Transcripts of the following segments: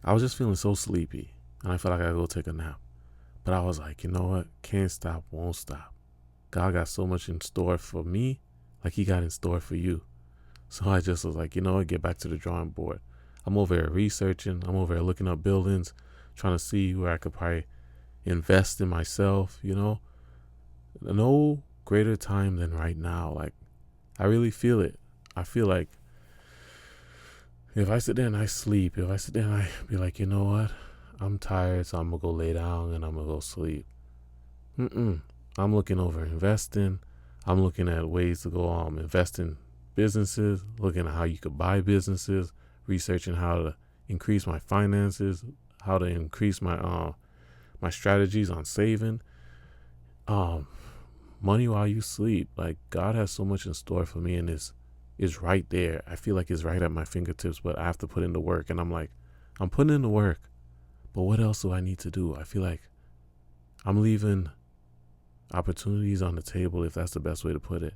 I was just feeling so sleepy, and I felt like I gotta go take a nap. But I was like, you know what? Can't stop, won't stop. God got so much in store for me, like He got in store for you. So I just was like, you know what? Get back to the drawing board. I'm over here researching. I'm over here looking up buildings, trying to see where I could probably invest in myself. No greater time than right now. Like, I really feel it. I feel like if I sit there and I sleep, if I sit there and I be like, you know what? I'm tired, so I'm gonna go lay down and I'm gonna go sleep. I'm looking over investing. I'm looking at ways to go invest in businesses, looking at how you could buy businesses, researching how to increase my finances, how to increase my strategies on saving. Um, Money while you sleep. Like, God has so much in store for me, and is right there. I feel like it's right at my fingertips, but I have to put in the work. And I'm like, I'm putting in the work, but what else do I need to do? I feel like I'm leaving opportunities on the table, if that's the best way to put it.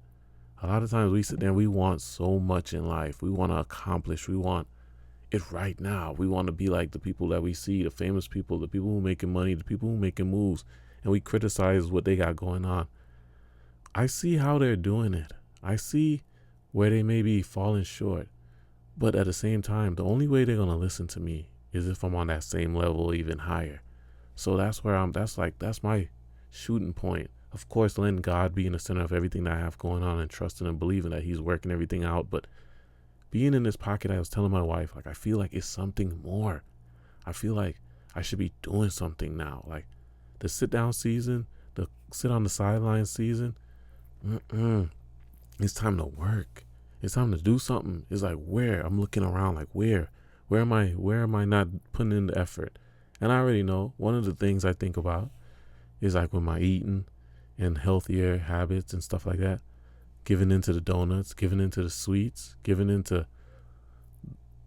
A lot of times we sit there and we want so much in life. We want to accomplish. We want it right now. We want to be like the people that we see, the famous people, the people who making money, the people who making moves, and we criticize what they got going on. I see how they're doing it. I see where they may be falling short. But at the same time, the only way they're going to listen to me is if I'm on that same level, even higher. So that's my shooting point. Of course, letting God be in the center of everything that I have going on and trusting and believing that He's working everything out. But being in this pocket, I was telling my wife, like, I feel like it's something more. I feel like I should be doing something now. Like, the sit down season, the sit on the sideline season, it's time to work. It's time to do something. It's like, where? I'm looking around like, where am I not putting in the effort? And I already know one of the things I think about is like with my eating and healthier habits and stuff like that, giving into the donuts, giving into the sweets, giving into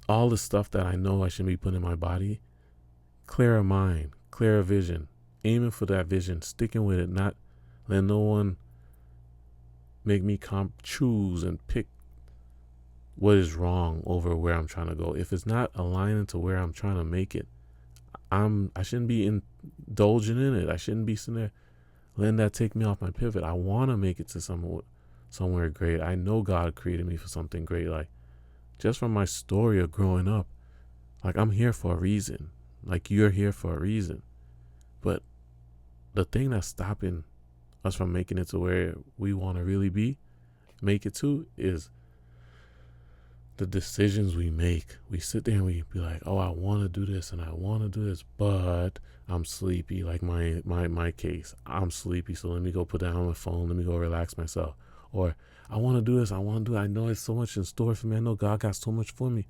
all the stuff that I know I shouldn't be putting in my body. Clearer mind, clearer vision, aiming for that vision, sticking with it, not letting no one make me choose and pick what is wrong over where I'm trying to go. If it's not aligning to where I'm trying to make it, I shouldn't be indulging in it. I shouldn't be sitting there letting that take me off my pivot. I want to make it to somewhere great. I know God created me for something great. Like, just from my story of growing up, like, I'm here for a reason. Like, you're here for a reason. But the thing that's stopping us from making it to where we want to really make it to, is the decisions we make. We sit there and we be like, oh, I want to do this and I want to do this, but I'm sleepy. Like my case, I'm sleepy, so let me go put down my phone, let me go relax myself. Or I want to do this, I want to do it. I know it's so much in store for me. I know God got so much for me,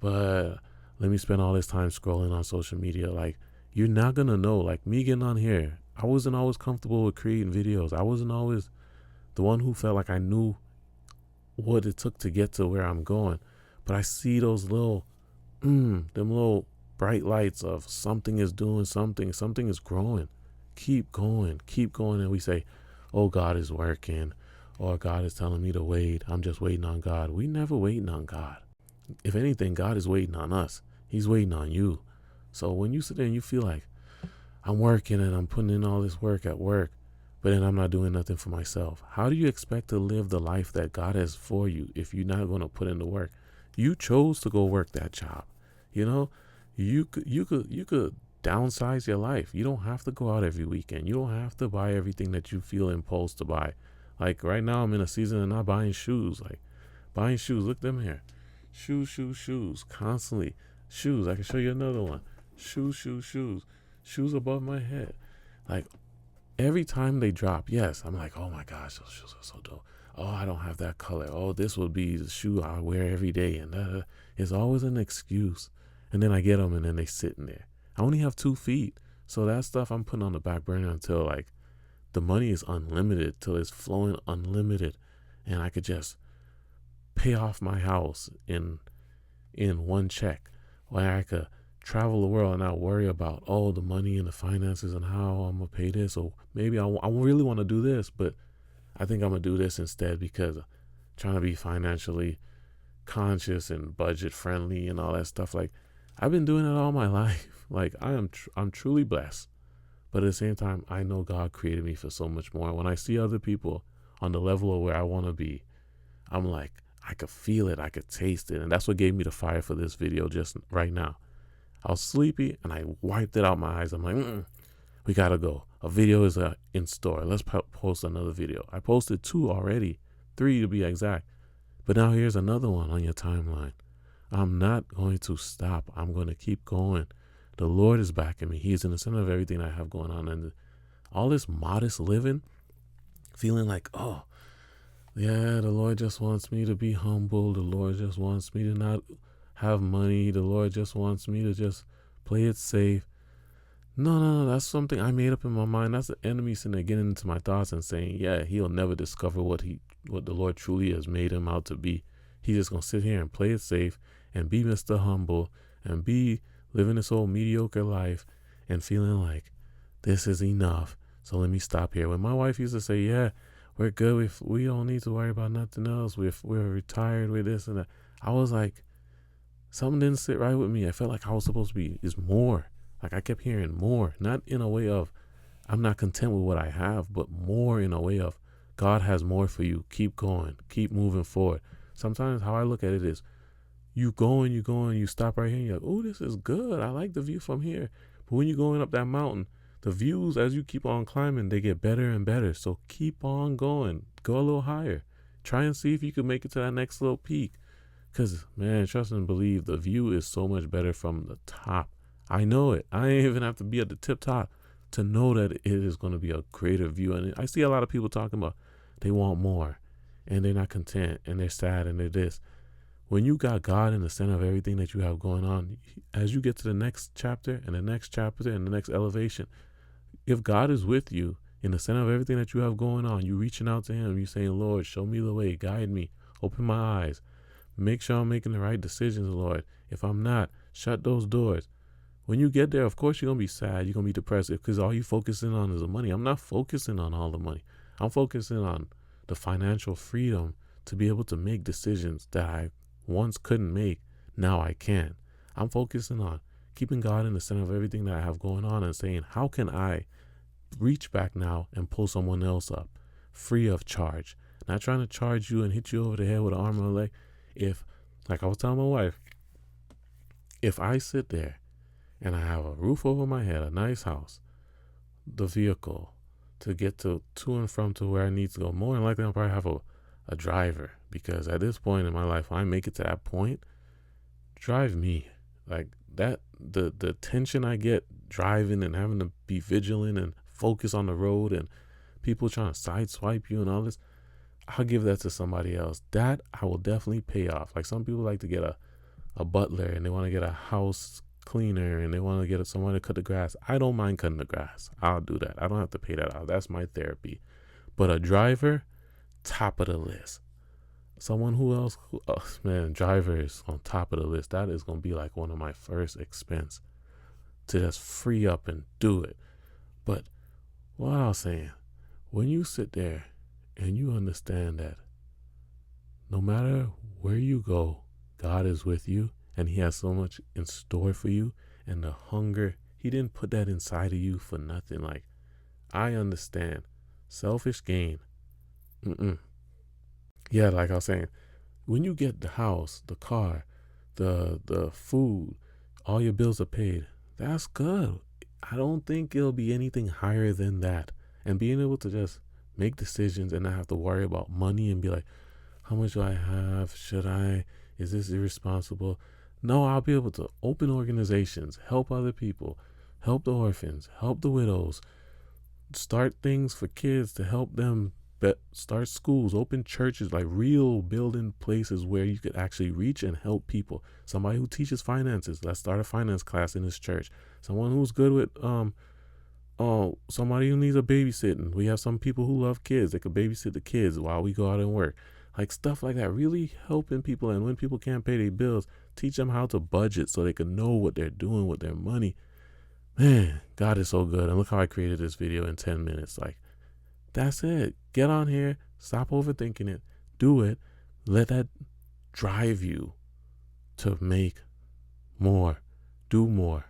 but let me spend all this time scrolling on social media. Like, you're not gonna know. Like, me getting on here, I wasn't always comfortable with creating videos. I wasn't always the one who felt like I knew what it took to get to where I'm going. But I see those them little bright lights of something is doing something is growing. Keep going, keep going. And we say, oh, God is working, or God is telling me to wait. I'm just waiting on God. We never waiting on God. If anything, God is waiting on us. He's waiting on you. So when you sit there and you feel like, I'm working and I'm putting in all this work at work, but then I'm not doing nothing for myself, how do you expect to live the life that God has for you if you're not going to put in the work? You chose to go work that job. You know, you could downsize your life. You don't have to go out every weekend. You don't have to buy everything that you feel impulsed to buy. Like, right now, I'm in a season of not buying shoes. Like, buying shoes. Look them here. Shoes. Constantly. Shoes. I can show you another one. Shoes. Shoes above my head. Like, every time they drop, yes, I'm like, oh my gosh, those shoes are so dope. Oh, I don't have that color. Oh, this would be the shoe I wear every day. And it's always an excuse. And then I get them and then they sit in there. I only have 2 feet. So that stuff I'm putting on the back burner until, like, the money is unlimited, till it's flowing unlimited. And I could just pay off my house in one check, where I could travel the world and not worry about, oh, the money and the finances and how I'm gonna pay this. Or maybe I really want to do this, but I think I'm gonna do this instead, because I'm trying to be financially conscious and budget friendly and all that stuff. Like, I've been doing it all my life. Like I'm truly blessed. But at the same time, I know God created me for so much more. When I see other people on the level of where I want to be, I'm like, I could feel it, I could taste it. And that's what gave me the fire for this video just right now. I was sleepy and I wiped it out my eyes. I'm like, we gotta go. A video is in store. Let's post another video. I posted 2 already, 3 to be exact. But now here's another one on your timeline. I'm not going to stop. I'm going to keep going. The Lord is backing me. He's in the center of everything I have going on. And all this modest living, feeling like, oh, yeah, the Lord just wants me to be humble. The Lord just wants me to not have money. The Lord just wants me to just play it safe. No, that's something I made up in my mind. That's the enemy sitting there getting into my thoughts and saying, yeah, he'll never discover what the Lord truly has made him out to be. He's just going to sit here and play it safe and be Mr. Humble and be living this old mediocre life and feeling like this is enough. So let me stop here. When my wife used to say, yeah, we're good. We don't need to worry about nothing else. We're retired with this and that. I was like, something didn't sit right with me. I felt like I was supposed to be is more. Like I kept hearing more, not in a way of I'm not content with what I have, but more in a way of God has more for you. Keep going, keep moving forward. Sometimes how I look at it is you stop right here and you're like, oh, this is good. I like the view from here. But when you're going up that mountain, the views as you keep on climbing, they get better and better. So keep on going, go a little higher. Try and see if you can make it to that next little peak. Because, man, trust and believe, the view is so much better from the top. I know it. I ain't even have to be at the tip top to know that it is going to be a greater view. And I see a lot of people talking about they want more and they're not content and they're sad and they're this. When you got God in the center of everything that you have going on, as you get to the next chapter and the next chapter and the next elevation, if God is with you in the center of everything that you have going on, you reaching out to him, you saying, Lord, show me the way, guide me, open my eyes, make sure I'm making the right decisions, Lord. If I'm not, shut those doors. When you get there, of course, you're going to be sad. You're going to be depressed because all you're focusing on is the money. I'm not focusing on all the money. I'm focusing on the financial freedom to be able to make decisions that I once couldn't make. Now I can. I'm focusing on keeping God in the center of everything that I have going on and saying, how can I reach back now and pull someone else up free of charge? Not trying to charge you and hit you over the head with an arm and a leg. If, like I was telling my wife, if I sit there and I have a roof over my head, a nice house, the vehicle to get to and from to where I need to go, more than likely I'll probably have a driver, because at this point in my life, when I make it to that point, drive me. Like that, the tension I get driving and having to be vigilant and focus on the road and people trying to sideswipe you and all this, I'll give that to somebody else. That I will definitely pay off. Like some people like to get a butler and they want to get a house cleaner and they want to get someone to cut the grass. I don't mind cutting the grass. I'll do that. I don't have to pay that out. That's my therapy. But a driver, top of the list. Someone man, driver is on top of the list. That is going to be like one of my first expense to just free up and do it. But what I was saying, when you sit there and you understand that no matter where you go, God is with you and he has so much in store for you, and the hunger, he didn't put that inside of you for nothing. Like, I understand selfish gain. Yeah, like I was saying, when you get the house, the car, the food, all your bills are paid, that's good. I don't think it'll be anything higher than that. And being able to just make decisions and not have to worry about money and be like, how much do I have? Is this irresponsible? No, I'll be able to open organizations, help other people, help the orphans, help the widows, start things for kids to help them start schools, open churches, like real building places where you could actually reach and help people. Somebody who teaches finances, let's start a finance class in this church. Someone who's good with somebody who needs a babysitting. We have some people who love kids. They could babysit the kids while we go out and work. Like stuff like that, really helping people. And when people can't pay their bills, teach them how to budget so they can know what they're doing with their money. Man, God is so good. And look how I created this video in 10 minutes. Like, that's it. Get on here. Stop overthinking it. Do it. Let that drive you to make more. Do more.